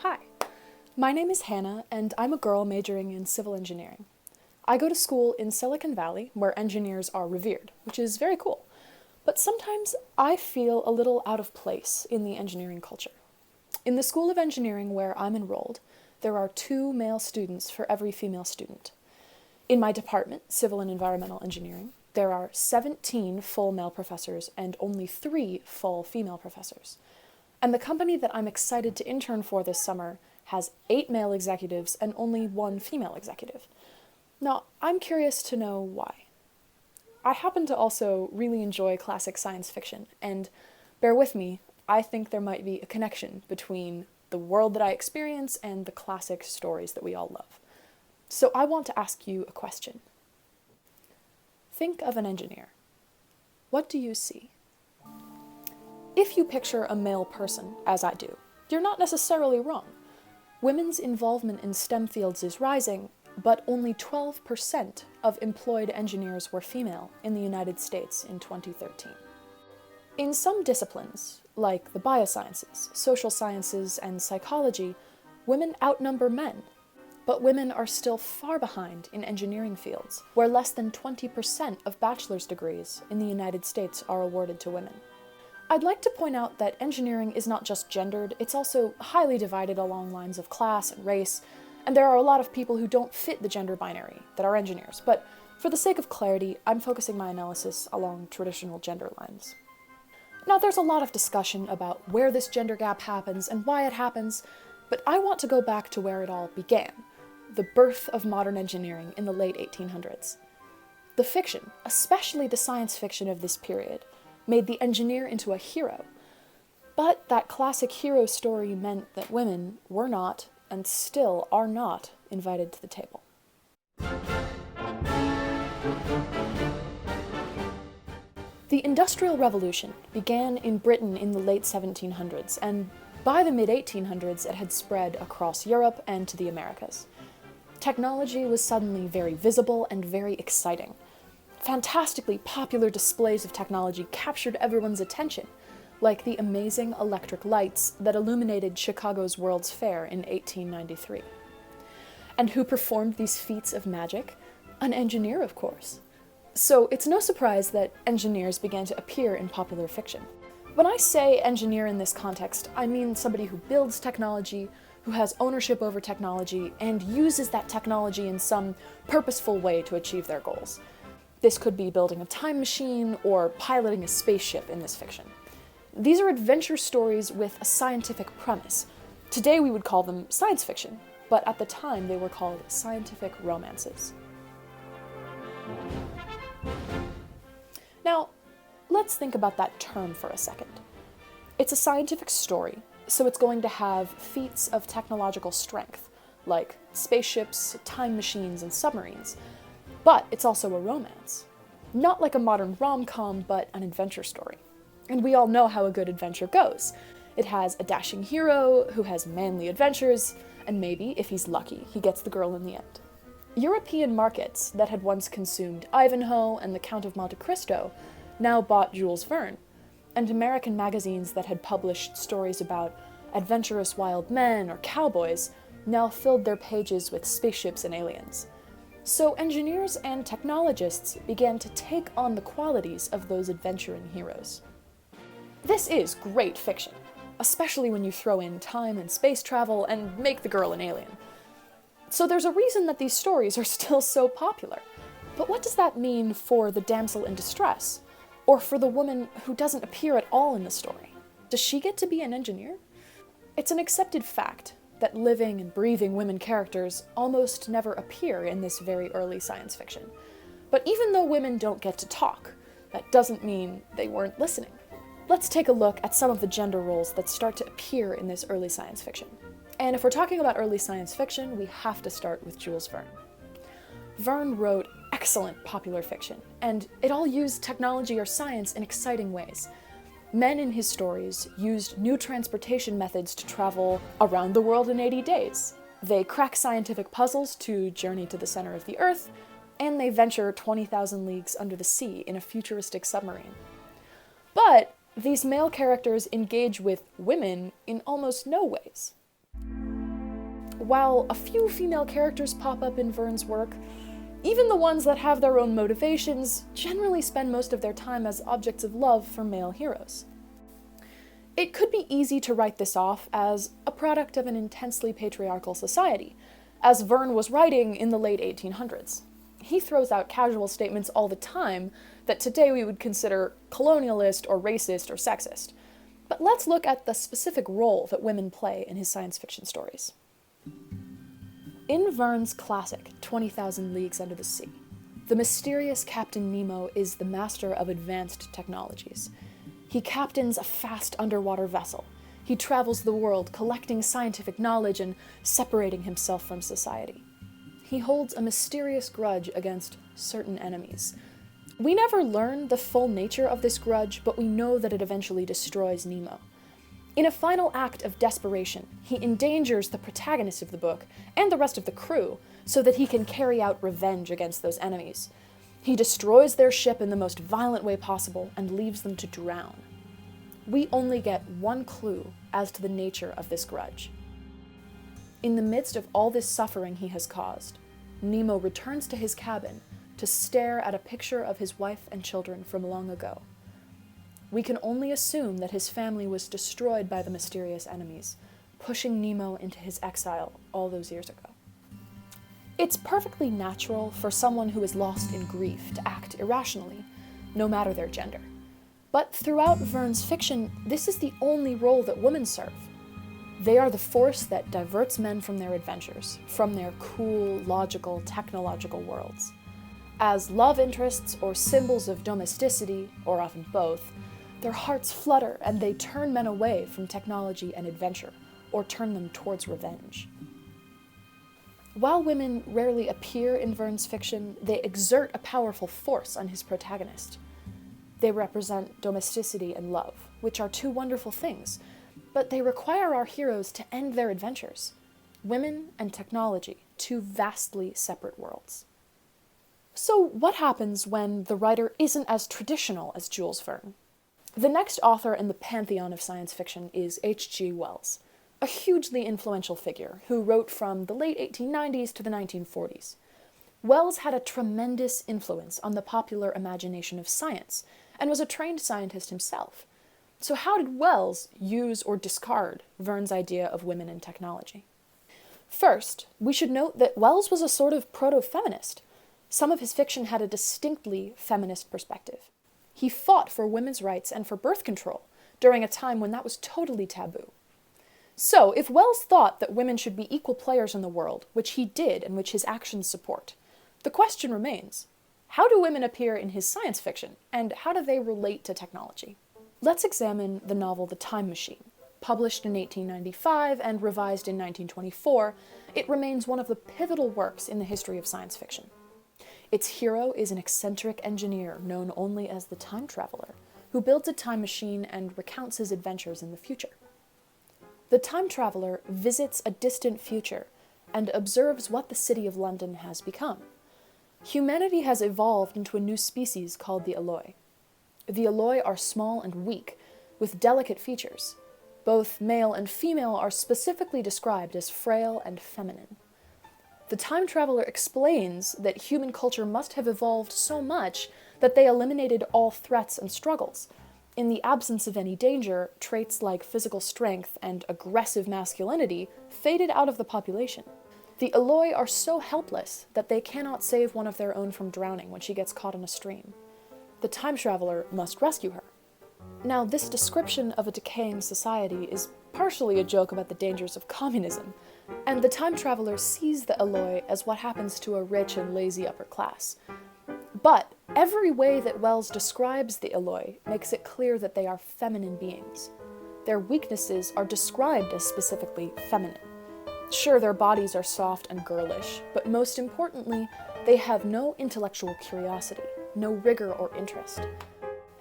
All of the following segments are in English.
Hi, my name is Hannah, and I'm a girl majoring in civil engineering. I go to school in Silicon Valley, where engineers are revered, which is very cool. But sometimes I feel a little out of place in the engineering culture. In the School of Engineering where I'm enrolled, there are 2 male students for every female student. In my department, Civil and Environmental Engineering, there are 17 full male professors and only 3 full female professors. And the company that I'm excited to intern for this summer has 8 male executives and only 1 female executive. Now, I'm curious to know why. I happen to also really enjoy classic science fiction, and bear with me, I think there might be a connection between the world that I experience and the classic stories that we all love. So I want to ask you a question. Think of an engineer. What do you see? If you picture a male person, as I do, you're not necessarily wrong. Women's involvement in STEM fields is rising, but only 12% of employed engineers were female in the United States in 2013. In some disciplines, like the biosciences, social sciences, and psychology, women outnumber men. But women are still far behind in engineering fields, where less than 20% of bachelor's degrees in the United States are awarded to women. I'd like to point out that engineering is not just gendered, it's also highly divided along lines of class and race, and there are a lot of people who don't fit the gender binary that are engineers, but for the sake of clarity, I'm focusing my analysis along traditional gender lines. Now, there's a lot of discussion about where this gender gap happens and why it happens, but I want to go back to where it all began, the birth of modern engineering in the late 1800s. The fiction, especially the science fiction of this period, made the engineer into a hero. But that classic hero story meant that women were not, and still are not, invited to the table. The Industrial Revolution began in Britain in the late 1700s, and by the mid-1800s it had spread across Europe and to the Americas. Technology was suddenly very visible and very exciting. Fantastically popular displays of technology captured everyone's attention, like the amazing electric lights that illuminated Chicago's World's Fair in 1893. And who performed these feats of magic? An engineer, of course. So it's no surprise that engineers began to appear in popular fiction. When I say engineer in this context, I mean somebody who builds technology, who has ownership over technology, and uses that technology in some purposeful way to achieve their goals. This could be building a time machine or piloting a spaceship in this fiction. These are adventure stories with a scientific premise. Today we would call them science fiction, but at the time they were called scientific romances. Now, let's think about that term for a second. It's a scientific story, so it's going to have feats of technological strength, like spaceships, time machines, and submarines. But it's also a romance. Not like a modern rom-com, but an adventure story. And we all know how a good adventure goes. It has a dashing hero who has manly adventures, and maybe, if he's lucky, he gets the girl in the end. European markets that had once consumed Ivanhoe and the Count of Monte Cristo now bought Jules Verne, and American magazines that had published stories about adventurous wild men or cowboys now filled their pages with spaceships and aliens. So engineers and technologists began to take on the qualities of those adventuring heroes. This is great fiction, especially when you throw in time and space travel and make the girl an alien. So there's a reason that these stories are still so popular. But what does that mean for the damsel in distress? Or for the woman who doesn't appear at all in the story? Does she get to be an engineer? It's an accepted fact that living and breathing women characters almost never appear in this very early science fiction. But even though women don't get to talk, that doesn't mean they weren't listening. Let's take a look at some of the gender roles that start to appear in this early science fiction. And if we're talking about early science fiction, we have to start with Jules Verne. Verne wrote excellent popular fiction, and it all used technology or science in exciting ways. Men in his stories used new transportation methods to travel around the world in 80 days. They crack scientific puzzles to journey to the center of the Earth, and they venture 20,000 leagues under the sea in a futuristic submarine. But these male characters engage with women in almost no ways. while a few female characters pop up in Verne's work, even the ones that have their own motivations generally spend most of their time as objects of love for male heroes. It could be easy to write this off as a product of an intensely patriarchal society, as Verne was writing in the late 1800s. He throws out casual statements all the time that today we would consider colonialist or racist or sexist. But let's look at the specific role that women play in his science fiction stories. In Verne's classic 20,000 Leagues Under the Sea, the mysterious Captain Nemo is the master of advanced technologies. He captains a fast underwater vessel. He travels the world collecting scientific knowledge and separating himself from society. He holds a mysterious grudge against certain enemies. We never learn the full nature of this grudge, but we know that it eventually destroys Nemo. In a final act of desperation, he endangers the protagonist of the book and the rest of the crew so that he can carry out revenge against those enemies. He destroys their ship in the most violent way possible and leaves them to drown. We only get one clue as to the nature of this grudge. In the midst of all this suffering he has caused, Nemo returns to his cabin to stare at a picture of his wife and children from long ago. We can only assume that his family was destroyed by the mysterious enemies, pushing Nemo into his exile all those years ago. It's perfectly natural for someone who is lost in grief to act irrationally, no matter their gender. But throughout Verne's fiction, this is the only role that women serve. They are the force that diverts men from their adventures, from their cool, logical, technological worlds. As love interests or symbols of domesticity, or often both, their hearts flutter and they turn men away from technology and adventure, or turn them towards revenge. While women rarely appear in Verne's fiction, they exert a powerful force on his protagonist. They represent domesticity and love, which are two wonderful things, but they require our heroes to end their adventures. Women and technology, two vastly separate worlds. So what happens when the writer isn't as traditional as Jules Verne? The next author in the pantheon of science fiction is H.G. Wells, a hugely influential figure who wrote from the late 1890s to the 1940s. Wells had a tremendous influence on the popular imagination of science, and was a trained scientist himself. So how did Wells use or discard Verne's idea of women and technology? First, we should note that Wells was a sort of proto-feminist. Some of his fiction had a distinctly feminist perspective. He fought for women's rights and for birth control during a time when that was totally taboo. So, if Wells thought that women should be equal players in the world, which he did and which his actions support, the question remains, how do women appear in his science fiction, and how do they relate to technology? Let's examine the novel The Time Machine. Published in 1895 and revised in 1924, it remains one of the pivotal works in the history of science fiction. Its hero is an eccentric engineer known only as the Time Traveler, who builds a time machine and recounts his adventures in the future. The Time Traveler visits a distant future and observes what the city of London has become. Humanity has evolved into a new species called the Eloi. The Eloi are small and weak, with delicate features. Both male and female are specifically described as frail and feminine. The Time Traveler explains that human culture must have evolved so much that they eliminated all threats and struggles. In the absence of any danger, traits like physical strength and aggressive masculinity faded out of the population. The Eloi are so helpless that they cannot save one of their own from drowning when she gets caught in a stream. The Time Traveler must rescue her. Now, this description of a decaying society is partially a joke about the dangers of communism, and the Time Traveler sees the Eloi as what happens to a rich and lazy upper class. But every way that Wells describes the Eloi makes it clear that they are feminine beings. Their weaknesses are described as specifically feminine. Sure, their bodies are soft and girlish, but most importantly, they have no intellectual curiosity, no rigor or interest.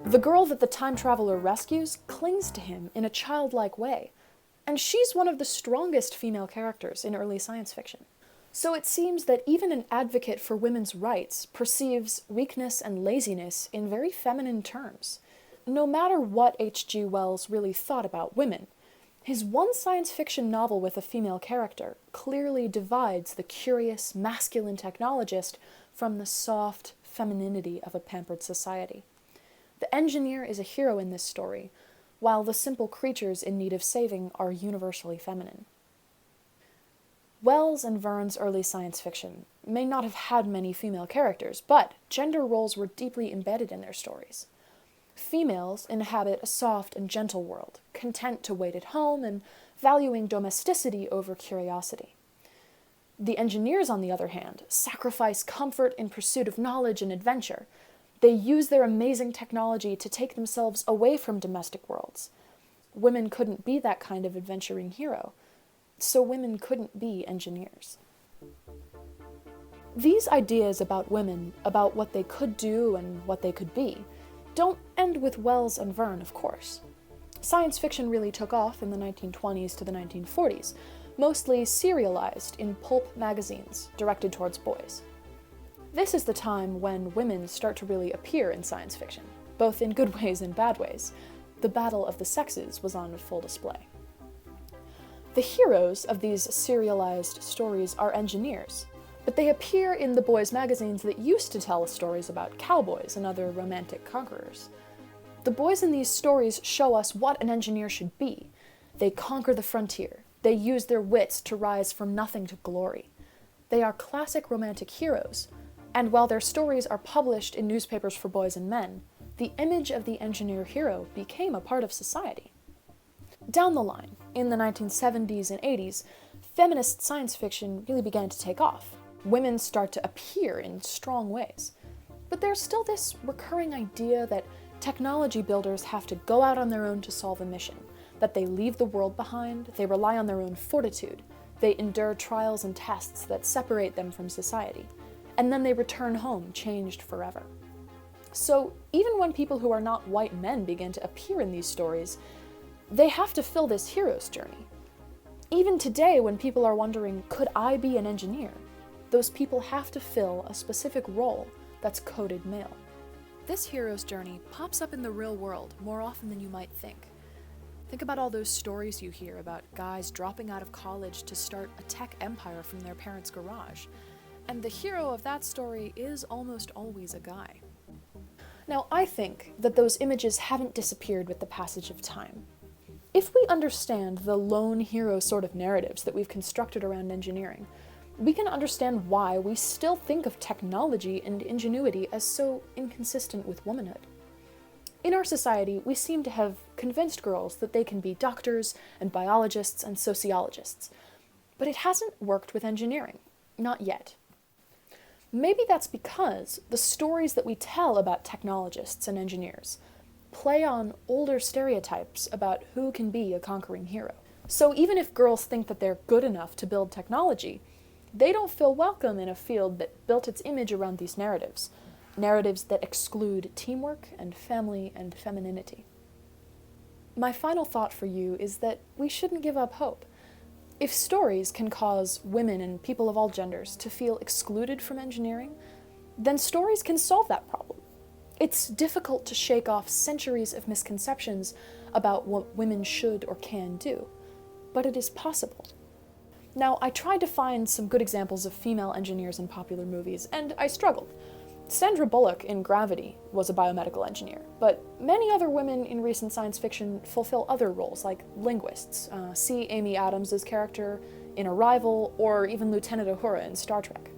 The girl that the Time Traveler rescues clings to him in a childlike way, and she's one of the strongest female characters in early science fiction. So it seems that even an advocate for women's rights perceives weakness and laziness in very feminine terms. No matter what H.G. Wells really thought about women, His one science fiction novel with a female character clearly divides the curious, masculine technologist from the soft femininity of a pampered society. The engineer is a hero in this story, while the simple creatures in need of saving are universally feminine. Wells and Verne's early science fiction may not have had many female characters, but gender roles were deeply embedded in their stories. Females inhabit a soft and gentle world, content to wait at home and valuing domesticity over curiosity. The engineers, on the other hand, sacrifice comfort in pursuit of knowledge and adventure. They use their amazing technology to take themselves away from domestic worlds. Women couldn't be that kind of adventuring hero, so women couldn't be engineers. These ideas about women, about what they could do and what they could be, don't end with Wells and Verne, of course. Science fiction really took off in the 1920s to the 1940s, mostly serialized in pulp magazines directed towards boys. This is the time when women start to really appear in science fiction, both in good ways and bad ways. The battle of the sexes was on full display. The heroes of these serialized stories are engineers, but they appear in the boys' magazines that used to tell stories about cowboys and other romantic conquerors. The boys in these stories show us what an engineer should be. They conquer the frontier. They use their wits to rise from nothing to glory. They are classic romantic heroes, and while their stories are published in newspapers for boys and men, the image of the engineer hero became a part of society. Down the line, in the 1970s and 80s, feminist science fiction really began to take off. Women start to appear in strong ways. But there's still this recurring idea that technology builders have to go out on their own to solve a mission, that they leave the world behind, they rely on their own fortitude, they endure trials and tests that separate them from society, and then they return home changed forever. So even when people who are not white men begin to appear in these stories, they have to fill this hero's journey. Even today, when people are wondering, could I be an engineer? Those people have to fill a specific role that's coded male. This hero's journey pops up in the real world more often than you might think. Think about all those stories you hear about guys dropping out of college to start a tech empire from their parents' garage. And the hero of that story is almost always a guy. Now, I think that those images haven't disappeared with the passage of time. If we understand the lone hero sort of narratives that we've constructed around engineering, we can understand why we still think of technology and ingenuity as so inconsistent with womanhood. In our society, we seem to have convinced girls that they can be doctors and biologists and sociologists, but it hasn't worked with engineering, not yet. Maybe that's because the stories that we tell about technologists and engineers play on older stereotypes about who can be a conquering hero. So even if girls think that they're good enough to build technology, they don't feel welcome in a field that built its image around these narratives that exclude teamwork and family and femininity. My final thought for you is that we shouldn't give up hope. If stories can cause women and people of all genders to feel excluded from engineering, then stories can solve that problem. It's difficult to shake off centuries of misconceptions about what women should or can do, but it is possible. Now, I tried to find some good examples of female engineers in popular movies, and I struggled. Sandra Bullock in Gravity was a biomedical engineer, but many other women in recent science fiction fulfill other roles, like linguists. See Amy Adams' character in Arrival, or even Lieutenant Uhura in Star Trek.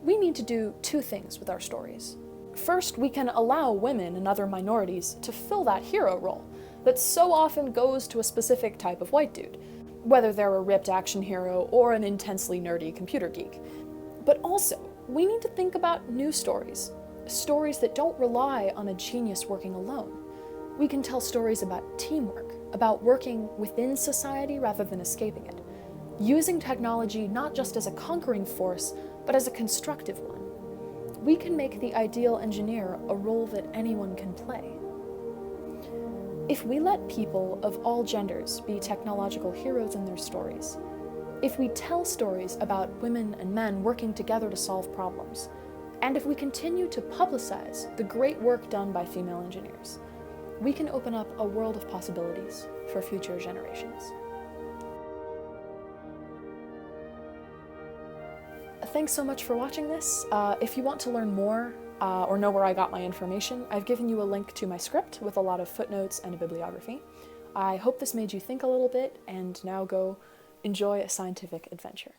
We need to do two things with our stories. First, we can allow women and other minorities to fill that hero role that so often goes to a specific type of white dude, whether they're a ripped action hero or an intensely nerdy computer geek. But also, we need to think about new stories that don't rely on a genius working alone. We can tell stories about teamwork, about working within society rather than escaping it, using technology not just as a conquering force, but as a constructive one. We can make the ideal engineer a role that anyone can play. If we let people of all genders be technological heroes in their stories, if we tell stories about women and men working together to solve problems, and if we continue to publicize the great work done by female engineers, we can open up a world of possibilities for future generations. Thanks so much for watching this. If you want to learn more or know where I got my information, I've given you a link to my script with a lot of footnotes and a bibliography. I hope this made you think a little bit, and now go enjoy a scientific adventure.